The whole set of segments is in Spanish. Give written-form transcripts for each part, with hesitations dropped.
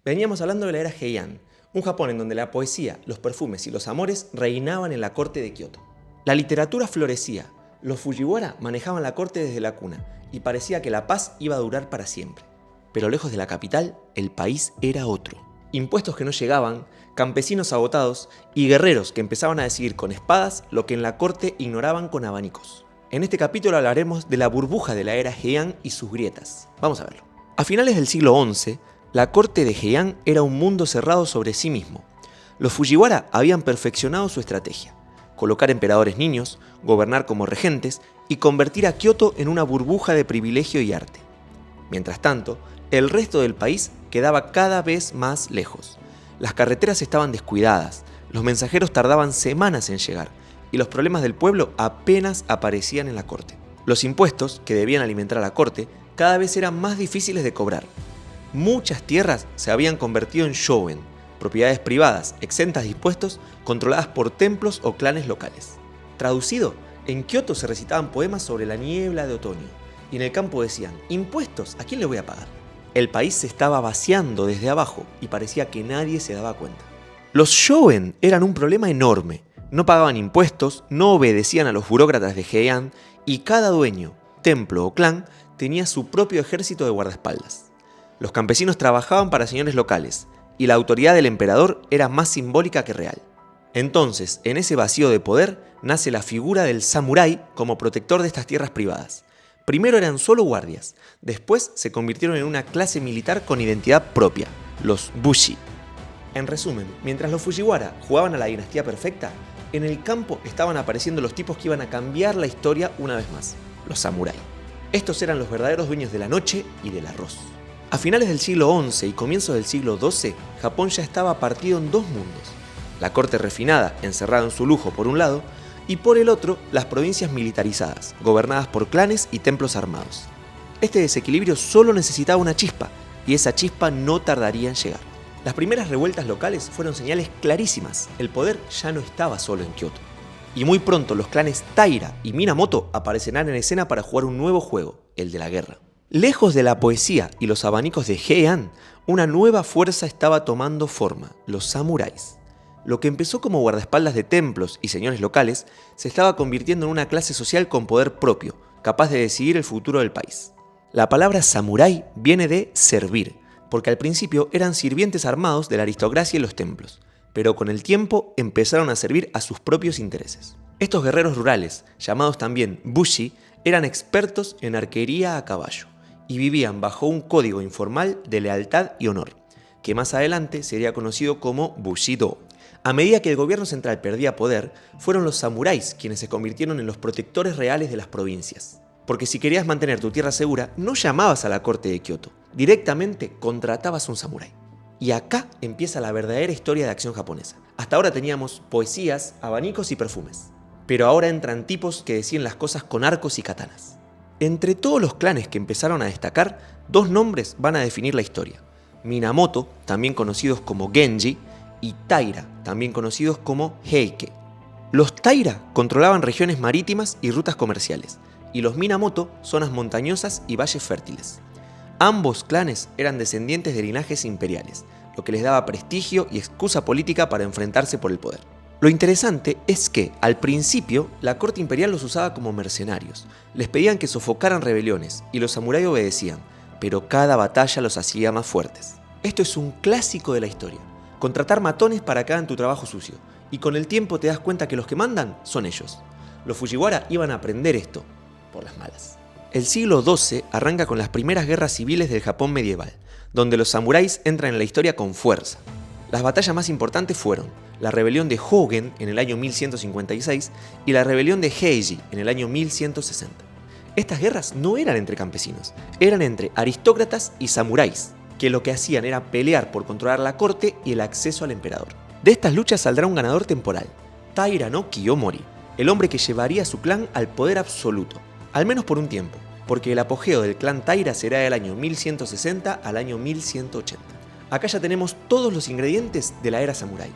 Veníamos hablando de la era Heian, un Japón en donde la poesía, los perfumes y los amores reinaban en la corte de Kioto. La literatura florecía, los Fujiwara manejaban la corte desde la cuna y parecía que la paz iba a durar para siempre. Pero lejos de la capital, el país era otro. Impuestos que no llegaban, campesinos agotados y guerreros que empezaban a decidir con espadas lo que en la corte ignoraban con abanicos. En este capítulo hablaremos de la burbuja de la era Heian y sus grietas. Vamos a verlo. A finales del siglo XI, la corte de Heian era un mundo cerrado sobre sí mismo. Los Fujiwara habían perfeccionado su estrategia: colocar emperadores niños, gobernar como regentes y convertir a Kioto en una burbuja de privilegio y arte. Mientras tanto, el resto del país quedaba cada vez más lejos. Las carreteras estaban descuidadas, los mensajeros tardaban semanas en llegar y los problemas del pueblo apenas aparecían en la corte. Los impuestos, que debían alimentar a la corte, cada vez eran más difíciles de cobrar. Muchas tierras se habían convertido en shōen, propiedades privadas exentas de impuestos controladas por templos o clanes locales. Traducido, en Kioto se recitaban poemas sobre la niebla de otoño y en el campo decían: ¿impuestos? ¿A quién le voy a pagar? El país se estaba vaciando desde abajo y parecía que nadie se daba cuenta. Los shōen eran un problema enorme. No pagaban impuestos, no obedecían a los burócratas de Heian y cada dueño, templo o clan tenía su propio ejército de guardaespaldas. Los campesinos trabajaban para señores locales y la autoridad del emperador era más simbólica que real. Entonces, en ese vacío de poder, nace la figura del samurái como protector de estas tierras privadas. Primero eran solo guardias, después se convirtieron en una clase militar con identidad propia, los bushi. En resumen, mientras los Fujiwara jugaban a la dinastía perfecta, en el campo estaban apareciendo los tipos que iban a cambiar la historia una vez más, los samurái. Estos eran los verdaderos dueños de la noche y del arroz. A finales del siglo XI y comienzos del siglo XII, Japón ya estaba partido en dos mundos: la corte refinada, encerrada en su lujo por un lado, y por el otro, las provincias militarizadas, gobernadas por clanes y templos armados. Este desequilibrio solo necesitaba una chispa, y esa chispa no tardaría en llegar. Las primeras revueltas locales fueron señales clarísimas: el poder ya no estaba solo en Kioto. Y muy pronto los clanes Taira y Minamoto aparecerán en escena para jugar un nuevo juego, el de la guerra. Lejos de la poesía y los abanicos de Heian, una nueva fuerza estaba tomando forma: los samuráis. Lo que empezó como guardaespaldas de templos y señores locales se estaba convirtiendo en una clase social con poder propio, capaz de decidir el futuro del país. La palabra samurái viene de servir, porque al principio eran sirvientes armados de la aristocracia y los templos, pero con el tiempo empezaron a servir a sus propios intereses. Estos guerreros rurales, llamados también bushi, eran expertos en arquería a caballo y vivían bajo un código informal de lealtad y honor, que más adelante sería conocido como Bushido. A medida que el gobierno central perdía poder, fueron los samuráis quienes se convirtieron en los protectores reales de las provincias. Porque si querías mantener tu tierra segura, no llamabas a la corte de Kioto, directamente contratabas un samurái. Y acá empieza la verdadera historia de acción japonesa. Hasta ahora teníamos poesías, abanicos y perfumes, pero ahora entran tipos que decían las cosas con arcos y katanas. Entre todos los clanes que empezaron a destacar, dos nombres van a definir la historia: Minamoto, también conocidos como Genji, y Taira, también conocidos como Heike. Los Taira controlaban regiones marítimas y rutas comerciales, y los Minamoto zonas montañosas y valles fértiles. Ambos clanes eran descendientes de linajes imperiales, lo que les daba prestigio y excusa política para enfrentarse por el poder. Lo interesante es que, al principio, la corte imperial los usaba como mercenarios. Les pedían que sofocaran rebeliones y los samuráis obedecían, pero cada batalla los hacía más fuertes. Esto es un clásico de la historia: contratar matones para que hagan tu trabajo sucio, y con el tiempo te das cuenta que los que mandan son ellos. Los Fujiwara iban a aprender esto por las malas. El siglo XII arranca con las primeras guerras civiles del Japón medieval, donde los samuráis entran en la historia con fuerza. Las batallas más importantes fueron la rebelión de Hogen en el año 1156 y la rebelión de Heiji en el año 1160. Estas guerras no eran entre campesinos, eran entre aristócratas y samuráis, que lo que hacían era pelear por controlar la corte y el acceso al emperador. De estas luchas saldrá un ganador temporal: Taira no Kiyomori, el hombre que llevaría a su clan al poder absoluto, al menos por un tiempo, porque el apogeo del clan Taira será del año 1160 al año 1180. Acá ya tenemos todos los ingredientes de la era samurái: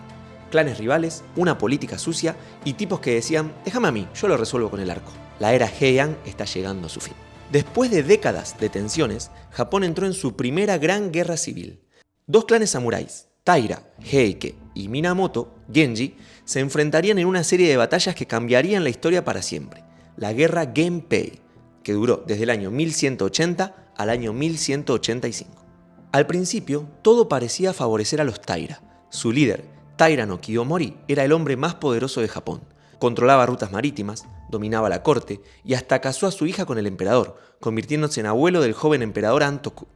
clanes rivales, una política sucia y tipos que decían: déjame a mí, yo lo resuelvo con el arco. La era Heian está llegando a su fin. Después de décadas de tensiones, Japón entró en su primera gran guerra civil. Dos clanes samuráis, Taira, Heike y Minamoto, Genji, se enfrentarían en una serie de batallas que cambiarían la historia para siempre, la guerra Genpei, que duró desde el año 1180 al año 1185. Al principio, todo parecía favorecer a los Taira. Su líder, Taira no Kiyomori, era el hombre más poderoso de Japón. Controlaba rutas marítimas, dominaba la corte y hasta casó a su hija con el emperador, convirtiéndose en abuelo del joven emperador Antoku.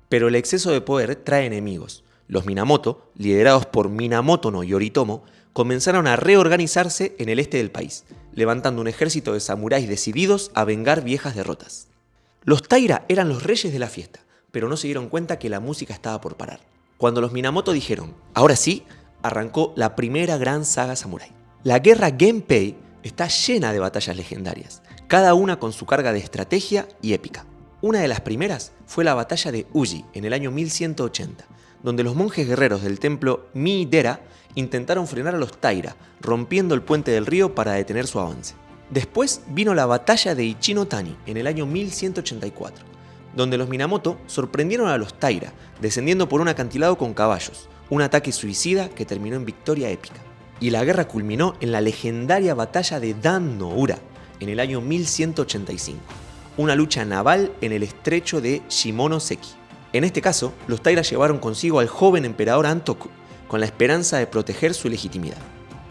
Pero el exceso de poder trae enemigos. Los Minamoto, liderados por Minamoto no Yoritomo, comenzaron a reorganizarse en el este del país, levantando un ejército de samuráis decididos a vengar viejas derrotas. Los Taira eran los reyes de la fiesta, pero no se dieron cuenta que la música estaba por parar. Cuando los Minamoto dijeron, ahora sí, arrancó la primera gran saga samurái. La guerra Genpei está llena de batallas legendarias, cada una con su carga de estrategia y épica. Una de las primeras fue la batalla de Uji en el año 1180, donde los monjes guerreros del templo Mii-dera intentaron frenar a los Taira, rompiendo el puente del río para detener su avance. Después vino la batalla de Ichi-no-Tani en el año 1184, donde los Minamoto sorprendieron a los Taira, descendiendo por un acantilado con caballos, un ataque suicida que terminó en victoria épica. Y la guerra culminó en la legendaria batalla de Dan-no-ura en el año 1185. Una lucha naval en el estrecho de Shimonoseki. En este caso, los Taira llevaron consigo al joven emperador Antoku, con la esperanza de proteger su legitimidad.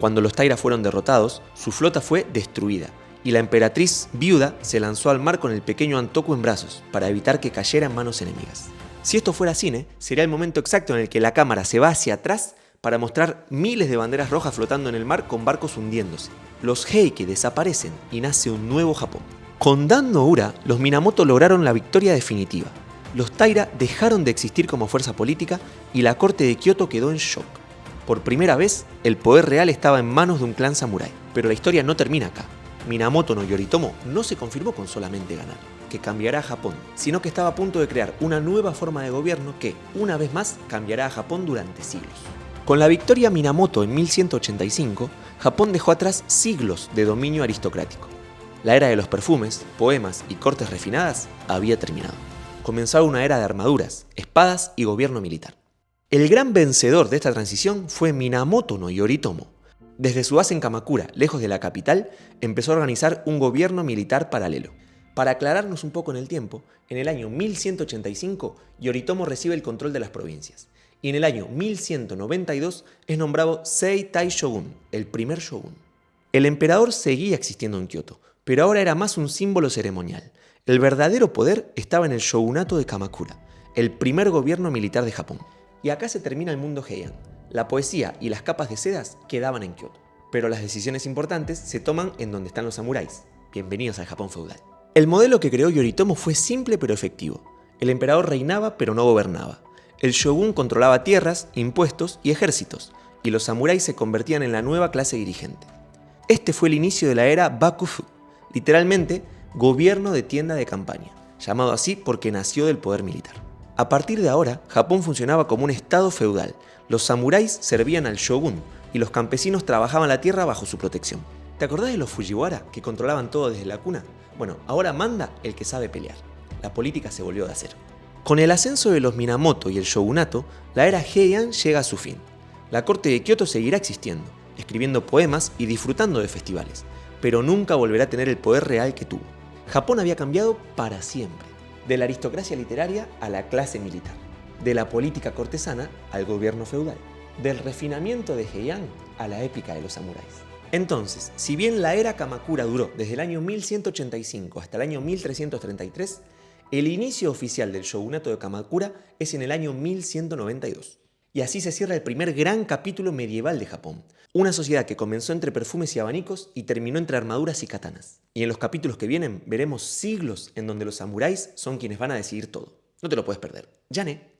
Cuando los Taira fueron derrotados, su flota fue destruida, y la emperatriz viuda se lanzó al mar con el pequeño Antoku en brazos, para evitar que cayera en manos enemigas. Si esto fuera cine, sería el momento exacto en el que la cámara se va hacia atrás para mostrar miles de banderas rojas flotando en el mar con barcos hundiéndose. Los Heike desaparecen y nace un nuevo Japón. Con Dan-no-ura, los Minamoto lograron la victoria definitiva. Los Taira dejaron de existir como fuerza política y la corte de Kioto quedó en shock. Por primera vez, el poder real estaba en manos de un clan samurái. Pero la historia no termina acá. Minamoto no Yoritomo no se confirmó con solamente ganar, que cambiará a Japón, sino que estaba a punto de crear una nueva forma de gobierno que, una vez más, cambiará a Japón durante siglos. Con la victoria Minamoto en 1185, Japón dejó atrás siglos de dominio aristocrático. La era de los perfumes, poemas y cortes refinadas había terminado. Comenzaba una era de armaduras, espadas y gobierno militar. El gran vencedor de esta transición fue Minamoto no Yoritomo. Desde su base en Kamakura, lejos de la capital, empezó a organizar un gobierno militar paralelo. Para aclararnos un poco en el tiempo, en el año 1185, Yoritomo recibe el control de las provincias, y en el año 1192 es nombrado Seitai Shogun, el primer shogun. El emperador seguía existiendo en Kioto, pero ahora era más un símbolo ceremonial. El verdadero poder estaba en el shogunato de Kamakura, el primer gobierno militar de Japón. Y acá se termina el mundo Heian. La poesía y las capas de sedas quedaban en Kioto, pero las decisiones importantes se toman en donde están los samuráis. Bienvenidos al Japón feudal. El modelo que creó Yoritomo fue simple pero efectivo. El emperador reinaba pero no gobernaba. El shogun controlaba tierras, impuestos y ejércitos, y los samuráis se convertían en la nueva clase dirigente. Este fue el inicio de la era Bakufu, literalmente gobierno de tienda de campaña, llamado así porque nació del poder militar. A partir de ahora, Japón funcionaba como un estado feudal. Los samuráis servían al shogun y los campesinos trabajaban la tierra bajo su protección. ¿Te acordás de los Fujiwara que controlaban todo desde la cuna? Bueno, ahora manda el que sabe pelear. La política se volvió de acero. Con el ascenso de los Minamoto y el shogunato, la era Heian llega a su fin. La corte de Kioto seguirá existiendo, escribiendo poemas y disfrutando de festivales, pero nunca volverá a tener el poder real que tuvo. Japón había cambiado para siempre, de la aristocracia literaria a la clase militar, de la política cortesana al gobierno feudal, del refinamiento de Heian a la épica de los samuráis. Entonces, si bien la era Kamakura duró desde el año 1185 hasta el año 1333, el inicio oficial del shogunato de Kamakura es en el año 1192. Y así se cierra el primer gran capítulo medieval de Japón, una sociedad que comenzó entre perfumes y abanicos y terminó entre armaduras y katanas. Y en los capítulos que vienen veremos siglos en donde los samuráis son quienes van a decidir todo. No te lo puedes perder. ¡Yane!